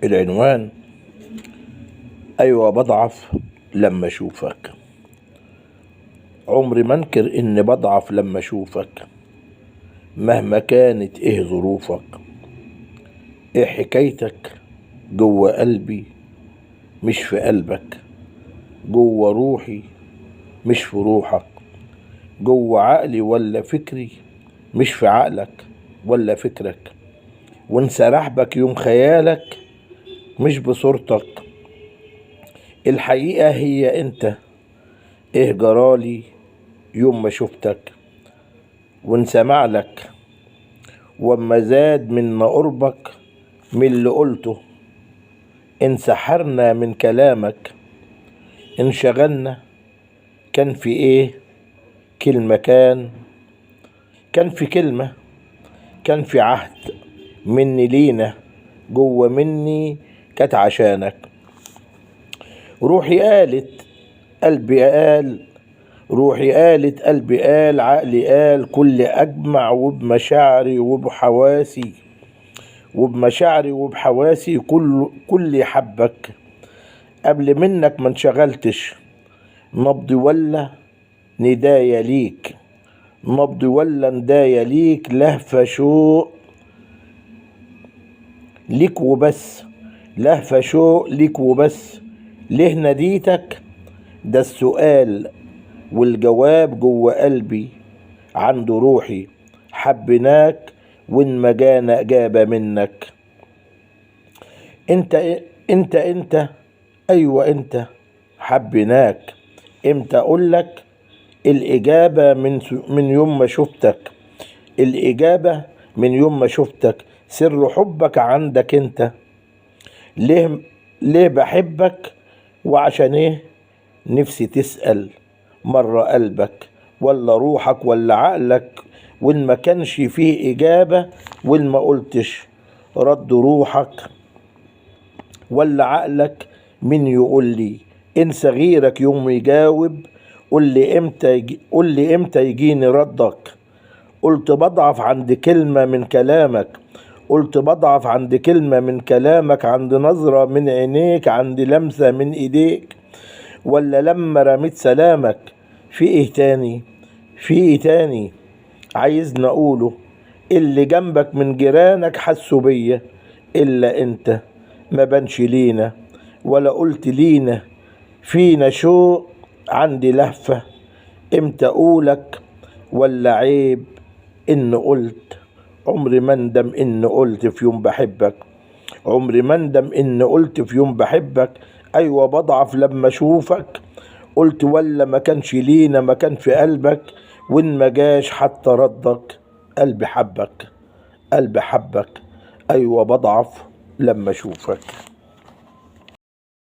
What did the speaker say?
العنوان: أيوة بضعف لما أشوفك. عمري ما انكر إني بضعف لما أشوفك، مهما كانت إيه ظروفك، إيه حكايتك جوه قلبي مش في قلبك، جوه روحي مش في روحك، جوه عقلي ولا فكري مش في عقلك ولا فكرك، وانسرح بك يوم خيالك مش بصورتك. الحقيقة هي انت، ايه جرالي يوم ما شفتك وانسمع لك، وما زاد منا قربك من اللي قلته، انسحرنا من كلامك، انشغلنا. كان في ايه كلمة، كان في كلمة، كان في عهد مني لينا، جوه مني كانت عشانك. روحي قالت قلبي قال، روحي قالت قلبي قال، عقلي قال، كل أجمع، وبمشاعري وبحواسي كل حبك. قبل منك ما انشغلتش، نبضي ولا ندايا ليك، نبضي ولا ندايا ليك، لهفة شوق ليك وبس، لهفة شوق ليك وبس. ليه ناديتك؟ ده السؤال والجواب جوه قلبي عند روحي، حبناك وان ما جانا اجابة منك. انت ايوه انت، حبناك. امتى اقولك الاجابة؟ من يوم ما شفتك، الاجابة من يوم ما شفتك. سر حبك عندك انت. ليه بحبك وعشان ايه؟ نفسي تسأل مرة قلبك ولا روحك ولا عقلك، وإن ما كانش فيه إجابة، وإن ما قلتش رد روحك ولا عقلك. مين يقول لي انسى غيرك يوم يجاوب؟ قول لي امتى يجيني ردك؟ قلت بضعف عند كلمة من كلامك، قلت بضعف عند كلمة من كلامك، عند نظرة من عينيك، عند لمسة من ايديك، ولا لما رميت سلامك. في ايه تاني، في ايه تاني عايزني اقوله؟ اللي جنبك من جيرانك حسوا بيا، الا انت ما بانش لينا ولا قلت لينا. فينا شوق عندي لهفة، امتى اقولك ولا عيب ان قلت؟ عمري ما اندم ان قلت في يوم بحبك، عمري ما اندم ان قلت في يوم بحبك. ايوه بضعف لما اشوفك، قلت ولا ما كانش لينا، ما كان في قلبك، وان ما جاش حتى ردك. قلبي حبك، قلبي حبك. ايوه بضعف لما اشوفك.